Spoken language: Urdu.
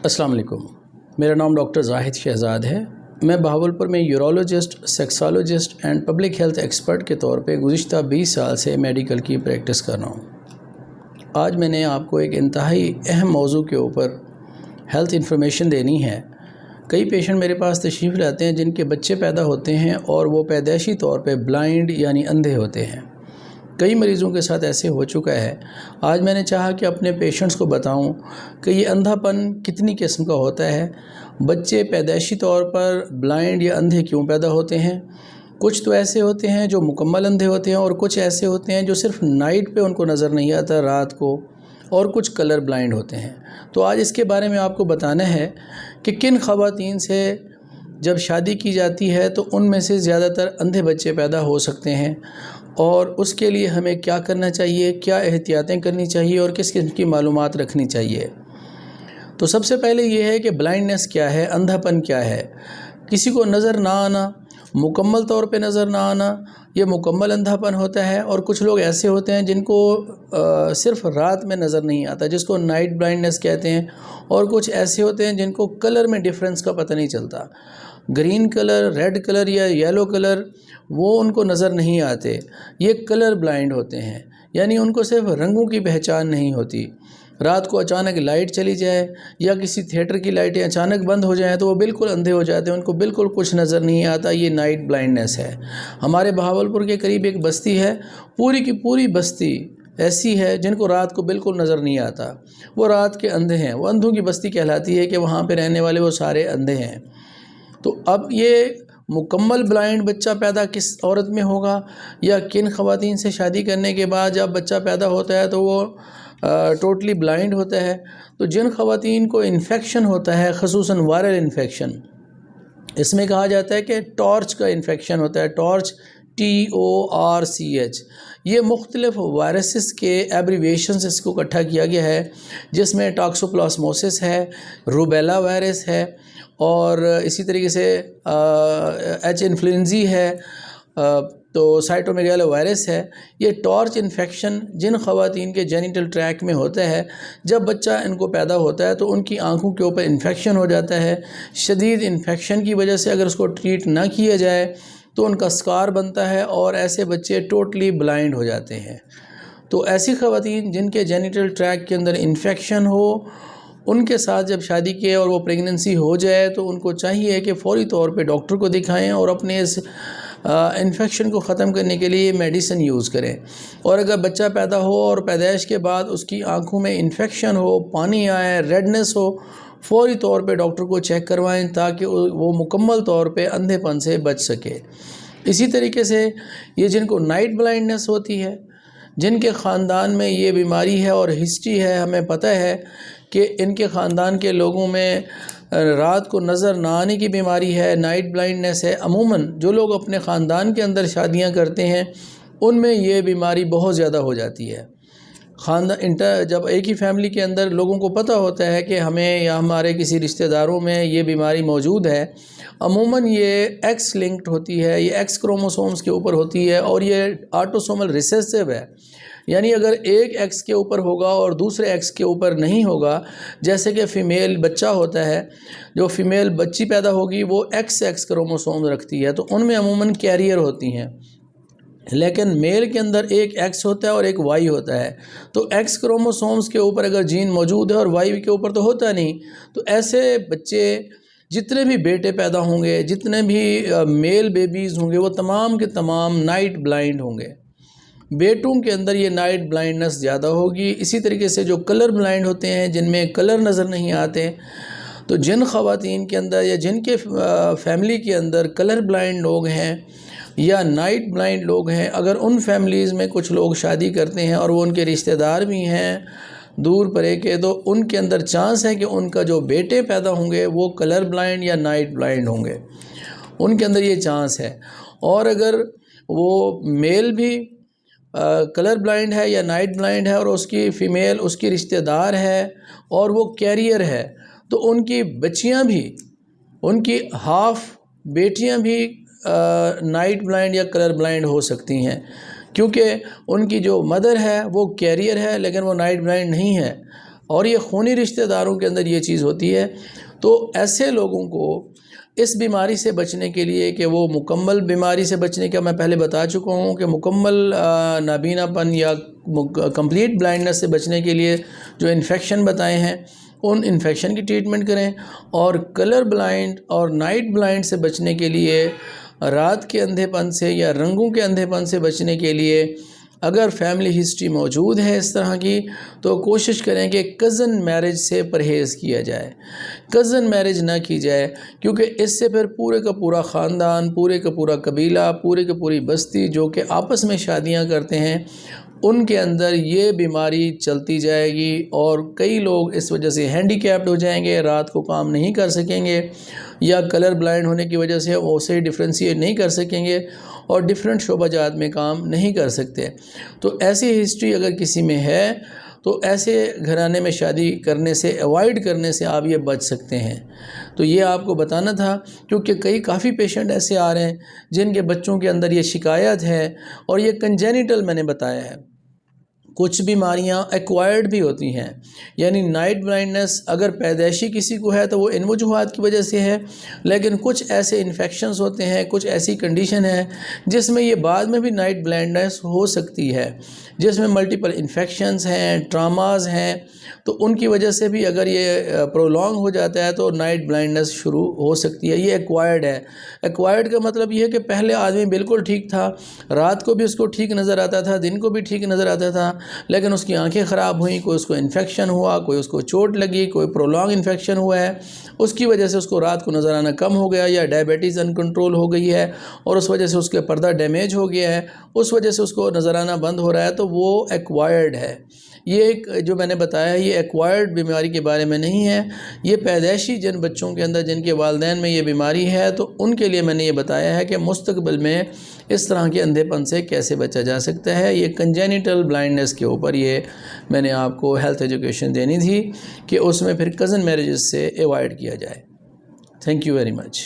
السلام علیکم، میرا نام ڈاکٹر زاہد شہزاد ہے۔ میں بہاولپور میں urologist, sexologist and public health expert کے طور پہ گزشتہ 20 سال سے میڈیکل کی پریکٹس کر رہا ہوں۔ آج میں نے آپ کو ایک انتہائی اہم موضوع کے اوپر ہیلتھ انفارمیشن دینی ہے۔ کئی پیشنٹ میرے پاس تشریف لاتے ہیں جن کے بچے پیدا ہوتے ہیں اور وہ پیدائشی طور پہ بلائنڈ یعنی اندھے ہوتے ہیں۔ کئی مریضوں کے ساتھ ایسے ہو چکا ہے۔ آج میں نے چاہا کہ اپنے پیشنٹس کو بتاؤں کہ یہ اندھا پن کتنی قسم کا ہوتا ہے، بچے پیدائشی طور پر بلائنڈ یا اندھے کیوں پیدا ہوتے ہیں۔ کچھ تو ایسے ہوتے ہیں جو مکمل اندھے ہوتے ہیں اور کچھ ایسے ہوتے ہیں جو صرف نائٹ پہ ان کو نظر نہیں آتا، رات کو، اور کچھ کلر بلائنڈ ہوتے ہیں۔ تو آج اس کے بارے میں آپ کو بتانا ہے کہ کن خواتین سے جب شادی کی جاتی ہے تو ان میں سے زیادہ تر اندھے بچے پیدا ہو سکتے ہیں، اور اس کے لیے ہمیں کیا کرنا چاہیے، کیا احتیاطیں کرنی چاہیے اور کس قسم کی معلومات رکھنی چاہیے۔ تو سب سے پہلے یہ ہے کہ بلائنڈنس کیا ہے، اندھا پن کیا ہے۔ کسی کو نظر نہ آنا، مکمل طور پہ نظر نہ آنا، یہ مکمل اندھا پن ہوتا ہے۔ اور کچھ لوگ ایسے ہوتے ہیں جن کو صرف رات میں نظر نہیں آتا، جس کو نائٹ بلائنڈنس کہتے ہیں۔ اور کچھ ایسے ہوتے ہیں جن کو کلر میں ڈفرنس کا پتہ نہیں چلتا، گرین کلر، ریڈ کلر یا یلو کلر وہ ان کو نظر نہیں آتے، یہ کلر بلائنڈ ہوتے ہیں، یعنی ان کو صرف رنگوں کی پہچان نہیں ہوتی۔ رات کو اچانک لائٹ چلی جائے یا کسی تھیٹر کی لائٹیں اچانک بند ہو جائیں تو وہ بالکل اندھے ہو جاتے ہیں، ان کو بالکل کچھ نظر نہیں آتا، یہ نائٹ بلائنڈنس ہے۔ ہمارے بہاولپور کے قریب ایک بستی ہے، پوری کی پوری بستی ایسی ہے جن کو رات کو بالکل نظر نہیں آتا، وہ رات کے اندھے ہیں، وہ اندھوں کی بستی کہلاتی ہے کہ وہاں پہ رہنے والے وہ سارے اندھے ہیں۔ تو اب یہ مکمل بلائنڈ بچہ پیدا کس عورت میں ہوگا، یا کن خواتین سے شادی کرنے کے بعد جب بچہ پیدا ہوتا ہے تو وہ ٹوٹلی بلائنڈ ہوتا ہے۔ تو جن خواتین کو انفیکشن ہوتا ہے، خصوصاً وائرل انفیکشن، اس میں کہا جاتا ہے کہ ٹارچ کا انفیکشن ہوتا ہے، ٹارچ TORCH، یہ مختلف وائرسز کے ایبریویشنز اس کو اکٹھا کیا گیا ہے، جس میں ٹاکسوپلازموسس ہے، روبیلا وائرس ہے، اور اسی طریقے سے H انفلوئنزی ہے، تو سائٹومیگالو وائرس ہے۔ یہ ٹارچ انفیکشن جن خواتین کے جینیٹل ٹریک میں ہوتا ہے، جب بچہ ان کو پیدا ہوتا ہے تو ان کی آنکھوں کے اوپر انفیکشن ہو جاتا ہے۔ شدید انفیکشن کی وجہ سے اگر اس کو ٹریٹ نہ کیا جائے تو ان کا سکار بنتا ہے اور ایسے بچے ٹوٹلی بلائنڈ ہو جاتے ہیں۔ تو ایسی خواتین جن کے جینیٹل ٹریک کے اندر انفیکشن ہو، ان کے ساتھ جب شادی کیے اور وہ پریگننسی ہو جائے تو ان کو چاہیے کہ فوری طور پہ ڈاکٹر کو دکھائیں اور اپنے اس انفیکشن کو ختم کرنے کے لیے میڈیسن یوز کریں۔ اور اگر بچہ پیدا ہو اور پیدائش کے بعد اس کی آنکھوں میں انفیکشن ہو، پانی آئے، ریڈنس ہو، فوری طور پہ ڈاکٹر کو چیک کروائیں تاکہ وہ مکمل طور پہ اندھے پن سے بچ سکے۔ اسی طریقے سے یہ جن کو نائٹ بلائنڈنس ہوتی ہے، جن کے خاندان میں یہ بیماری ہے اور ہسٹری ہے، ہمیں پتہ ہے کہ ان کے خاندان کے لوگوں میں رات کو نظر نہ آنے کی بیماری ہے، نائٹ بلائنڈنس ہے۔ عموماً جو لوگ اپنے خاندان کے اندر شادیاں کرتے ہیں ان میں یہ بیماری بہت زیادہ ہو جاتی ہے۔ جب ایک ہی فیملی کے اندر لوگوں کو پتہ ہوتا ہے کہ ہمیں یا ہمارے کسی رشتہ داروں میں یہ بیماری موجود ہے، عموماً یہ ایکس لنکڈ ہوتی ہے، یہ ایکس کروموسومز کے اوپر ہوتی ہے، اور یہ آٹوسومل ریسیسو ہے، یعنی اگر ایک ایکس کے اوپر ہوگا اور دوسرے ایکس کے اوپر نہیں ہوگا، جیسے کہ فیمیل بچہ ہوتا ہے، جو فیمیل بچی پیدا ہوگی وہ ایکس کروموسوم رکھتی ہے، تو ان میں عموماً کیریئر ہوتی ہیں، لیکن میل کے اندر ایک ایکس ہوتا ہے اور ایک وائی ہوتا ہے۔ تو ایکس کروموسومز کے اوپر اگر جین موجود ہے اور وائی کے اوپر تو ہوتا نہیں، تو ایسے بچے جتنے بھی بیٹے پیدا ہوں گے، جتنے بھی میل بیبیز ہوں گے، وہ تمام کے تمام نائٹ بلائنڈ ہوں گے۔ بیٹوں کے اندر یہ نائٹ بلائنڈنس زیادہ ہوگی۔ اسی طریقے سے جو کلر بلائنڈ ہوتے ہیں، جن میں کلر نظر نہیں آتے، تو جن خواتین کے اندر یا جن کے فیملی کے اندر کلر بلائنڈ لوگ ہیں یا نائٹ بلائنڈ لوگ ہیں، اگر ان فیملیز میں کچھ لوگ شادی کرتے ہیں اور وہ ان کے رشتہ دار بھی ہیں دور پرے کے، تو ان کے اندر چانس ہے کہ ان کا جو بیٹے پیدا ہوں گے وہ کلر بلائنڈ یا نائٹ بلائنڈ ہوں گے، ان کے اندر یہ چانس ہے۔ اور اگر وہ میل بھی کلر بلائنڈ ہے یا نائٹ بلائنڈ ہے اور اس کی فیمیل اس کی رشتہ دار ہے اور وہ کیریئر ہے، تو ان کی بچیاں بھی، ان کی ہاف بیٹیاں بھی نائٹ بلائنڈ یا کلر بلائنڈ ہو سکتی ہیں، کیونکہ ان کی جو مدر ہے وہ کیریئر ہے لیکن وہ نائٹ بلائنڈ نہیں ہے، اور یہ خونی رشتہ داروں کے اندر یہ چیز ہوتی ہے. تو ایسے لوگوں کو اس بیماری سے بچنے کے لیے کہ وہ مکمل بیماری سے بچنے کا میں پہلے بتا چکا ہوں کہ مکمل نابینا پن یا کمپلیٹ بلائنڈنس سے بچنے کے لیے جو انفیکشن بتائے ہیں ان انفیکشن کی ٹریٹمنٹ کریں. اور کلر بلائنڈ اور نائٹ بلائنڈ سے بچنے کے لیے، رات کے اندھے پن سے یا رنگوں کے اندھے پن سے بچنے کے لیے اگر فیملی ہسٹری موجود ہے اس طرح کی تو کوشش کریں کہ کزن میرج سے پرہیز کیا جائے، کزن میرج نہ کی جائے، کیونکہ اس سے پھر پورے کا پورا خاندان، پورے کا پورا قبیلہ، پورے کی پوری بستی جو کہ آپس میں شادیاں کرتے ہیں ان کے اندر یہ بیماری چلتی جائے گی اور کئی لوگ اس وجہ سے ہینڈی کیپڈ ہو جائیں گے، رات کو کام نہیں کر سکیں گے یا کلر بلائنڈ ہونے کی وجہ سے وہ صحیح ڈفرینشیٹ نہیں کر سکیں گے اور ڈیفرنٹ شعبہ جات میں کام نہیں کر سکتے. تو ایسی ہسٹری اگر کسی میں ہے تو ایسے گھرانے میں شادی کرنے سے، ایوائڈ کرنے سے آپ یہ بچ سکتے ہیں. تو یہ آپ کو بتانا تھا کیونکہ کافی پیشنٹ ایسے آ رہے ہیں جن کے بچوں کے اندر یہ شکایت ہے اور یہ کنجینیٹل میں نے بتایا ہے. کچھ بیماریاں ایکوائرڈ بھی ہوتی ہیں، یعنی نائٹ بلائنڈنس اگر پیدائشی کسی کو ہے تو وہ ان وجوہات کی وجہ سے ہے، لیکن کچھ ایسے انفیکشنز ہوتے ہیں، کچھ ایسی کنڈیشن ہے جس میں یہ بعد میں بھی نائٹ بلائنڈنس ہو سکتی ہے، جس میں ملٹیپل انفیکشنز ہیں، ٹراماز ہیں، تو ان کی وجہ سے بھی اگر یہ پرولونگ ہو جاتا ہے تو نائٹ بلائنڈنس شروع ہو سکتی ہے. یہ ایکوائرڈ ہے. ایکوائرڈ کا مطلب یہ ہے کہ پہلے آدمی بالکل ٹھیک تھا، رات کو بھی اس کو ٹھیک نظر آتا تھا، دن کو بھی ٹھیک نظر آتا تھا، لیکن اس کی آنکھیں خراب ہوئیں، کوئی اس کو انفیکشن ہوا، کوئی اس کو چوٹ لگی، کوئی پرولونگ انفیکشن ہوا ہے، اس کی وجہ سے اس کو رات کو نظر آنا کم ہو گیا، یا ڈائبٹیز ان کنٹرول ہو گئی ہے اور اس وجہ سے اس کے پردہ ڈیمیج ہو گیا ہے، اس وجہ سے اس کو نظر آنا بند ہو رہا ہے، تو وہ ایکوائرڈ ہے. یہ ایک جو میں نے بتایا ہے یہ ایکوائرڈ بیماری کے بارے میں نہیں ہے. یہ پیدائشی جن بچوں کے اندر جن کے والدین میں یہ بیماری ہے تو ان کے لیے میں نے یہ بتایا ہے کہ مستقبل میں اس طرح کے اندھے پن سے کیسے بچا جا سکتا ہے. یہ کنجینیٹل بلائنڈنس کے اوپر یہ میں نے آپ کو ہیلتھ ایجوکیشن دینی تھی کہ اس میں پھر کزن میرجز سے ایوائڈ کیا جائے. Thank you very much.